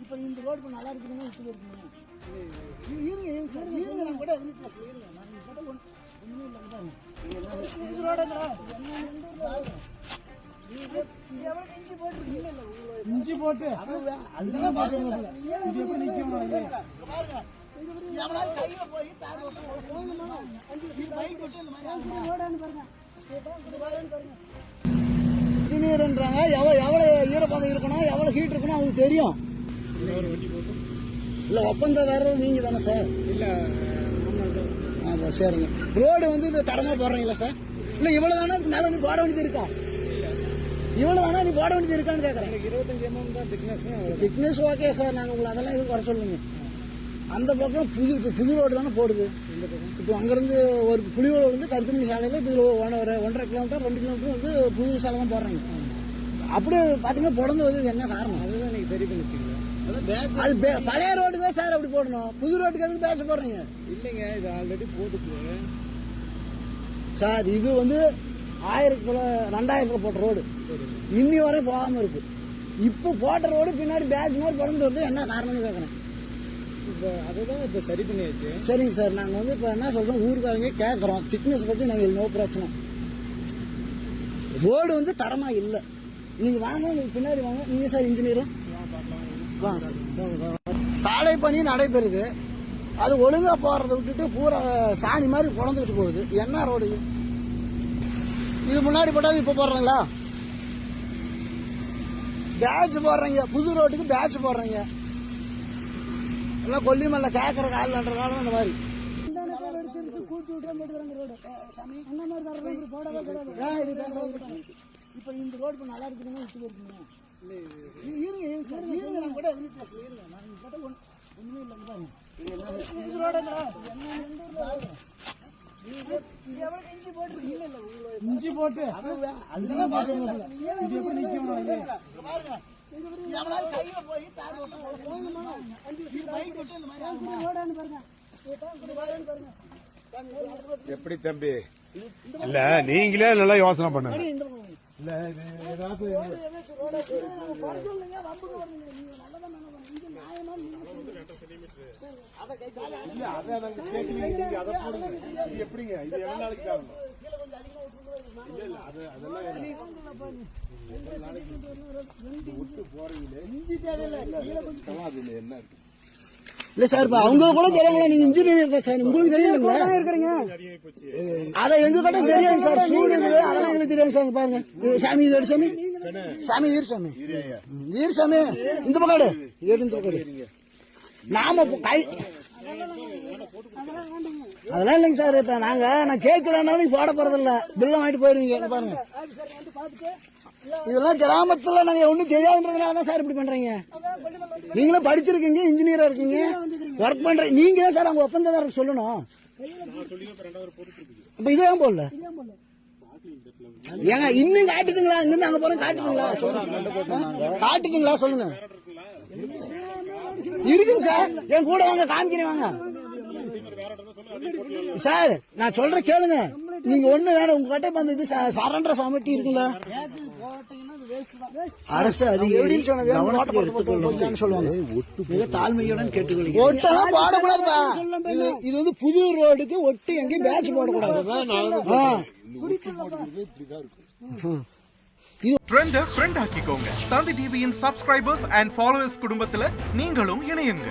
இப்போ இந்த ரோடு நல்லா இருக்குதுன்னு விட்டு இருக்குங்க. இருங்க நான் கூட எதுவும் பேசல. நான் கூட ஒன்றும் இல்லைங்க. இது ரோடுங்களா இஞ்சி போட்டு அதுதான் பாருங்க. இது எப்படி நிற்கும் பாருங்க. கையில போய் தார் இன்ஜினியர்ன்றாங்க. எவ்வளோ ஈரப்பதம் இருக்கணும், எவ்வளோ ஹீட் இருக்கணும் அவங்களுக்கு தெரியும். இல்லை ஒப்பந்ததாரர் நீங்கள் தானே சார்? இல்லை சரிங்க. ரோடு வந்து இது தரமாக போடுறீங்களா சார்? இல்லை இவ்வளோ தானே மேலே நீ போட வேண்டியது இருக்கா? இவ்வளோ தானே நீ போட வேண்டியது இருக்கான்னு கேட்குறேன். 25 mm தான் திக்னஸ். ஓகே சார், நாங்கள் உங்களை அதெல்லாம் எதுவும் வர சொல்லுங்க. அந்த பக்கம் புது ரோடு தானே போடுது. இந்த பக்கம் இப்போ அங்கேருந்து ஒரு புலியோடு வந்து கருத்துமணி சாலையில் இப்போ 1.5 கிலோமீட்டர் 2 கிலோமீட்டர் வந்து புது சாலை தான் போடுறாங்க. அப்படியே பார்த்தீங்கன்னா தொடர்ந்து வந்து என்ன காரணம்? அதுதான் நீங்கள் சரி பண்ணிச்சிங்க. அது பழைய ரோடு தான் சார் அப்படி போடணும். புது ரோட்டுக்கு எதுக்கு பேச போடுறீங்க? இல்லைங்க, இது ஆல்ரெடி போட்டுக்கு சார். இது வந்து 2000 போட்ட ரோடு இன்னி வரை போகாமல் இருக்கு. இப்போ போட்ட ரோடு பின்னாடி பேட்ச் மாதிரி பிறந்து வருது. என்ன காரணம்னு கேட்குறேன். இப்போ அதுதான் இப்போ சரி பண்ணியாச்சு. சரிங்க சார், நாங்கள் வந்து இப்போ என்ன சொல்கிறோம், ஊருக்காரங்க கேட்குறோம். திக்னஸ் பற்றி நாங்கள் நோ பிரச்சனை. ரோடு வந்து தரமாக இல்லை. நீங்கள் வாங்க, உங்களுக்கு பின்னாடி வாங்க. நீங்கள் சார் இன்ஜினியரு சாலை பணி நடைபெறுது. அது ஒழுங்கா போறதை விட்டுட்டு பூரா சாணி மாதிரி குழந்துக்கிட்டு போகுது. என்ன ரோடு இது? முன்னாடி போட்டாது இப்ப போடுறாங்களா? பேட்ச் போடுறீங்க, புது ரோட்டுக்கு பேட்ச் போடுறீங்க. எல்லாம் கொல்லிமல்ல கேட்கற காலன்றதால அந்த மாதிரி இப்ப இந்த ரோடு நல்லா இருக்குதுன்னு விட்டு இருக்குங்க. இருங்க நான் கூட எதுவும் பேசல. இருங்க நான் கூட ஒண்ணுமே இல்லைங்க. இது ரோடுங்களா? இஞ்சி போட்டு அதுதான் பாருங்க. இது எப்படி நிற்கும் பாருங்க. கையில போய் தார் எப்படி தம்பி? இல்ல நீங்களே நல்லா யோசனை பண்ணுங்க. இல்ல ஏதாவது எப்படிங்க இது எவ்வளவு நாளைக்கு ஆகும்? இல்ல இல்ல அதெல்லாம் விட்டு போறீங்களே என்ன இருக்கு? இல்ல சார், இப்ப அவங்க கூட தெரியாங்களா? நீங்க இன்ஜினியர் சார், உங்களுக்கு தெரியுங்களா? இருக்கிறீங்க அதை எங்க கிட்ட தெரியாது சார். சூழ்நிலை அதெல்லாம் எங்களுக்கு தெரியாது சார். பாருங்க சாமி, இதோட சாமி சாமி ஈர்சாமி ஈர்சாமி இந்த பக்காடு இந்த பக்காடு நாம கை அதெல்லாம் இல்லைங்க சார். இப்ப நான் கேட்கலன்னாலும் நீங்க போட போறதில்ல. பில்ல வாங்கிட்டு போயிருவீங்க. பாருங்க இதெல்லாம் கிராமத்துல நாங்க ஒண்ணும் தெரியாதுன்றதுனால தான் சார் இப்படி பண்றீங்க. நீங்களும் படிச்சிருக்கீங்க, இன்ஜினியரா இருக்கீங்க, ஒர்க் பண்றீங்க. நீங்க தான் சார் அவங்க ஒப்பந்ததாரருக்கு சொல்லணும். இப்ப இதே போடல ஏங்க இன்னும் காட்டுட்டுங்களா? இங்க இருந்து அங்க போறோம் காட்டுட்டுங்களா? காட்டுட்டுங்களா சொல்லுங்க. இருக்குங்க சார், என் கூட வாங்க காமிக்கிறேன் வாங்க சார். நான் சொல்ற கேளுங்க. நீங்க ஒண்ணு வேணும், உங்ககிட்ட வந்து இது சரண்டர் சமிட்டி இருக்குல்ல, அரசு அதிகாரி சொல்லுவாங்க. மிக தாழ்மையுடன் கேட்டுக்கொள்ளுங்க. ஒட்டெல்லாம் போடக்கூடாதுப்பா. இது வந்து புது ரோடுக்கு ஒட்டு எங்கேயும் பேட்ச் போடக்கூடாது. ஃப்ரெண்ட் ஆக்கிக்கோங்க. தந்தி டிவியின் சப்ஸ்கிரைபர்ஸ் அண்ட் ஃபாலோவர்ஸ் குடும்பத்துல நீங்களும் இணையுங்க.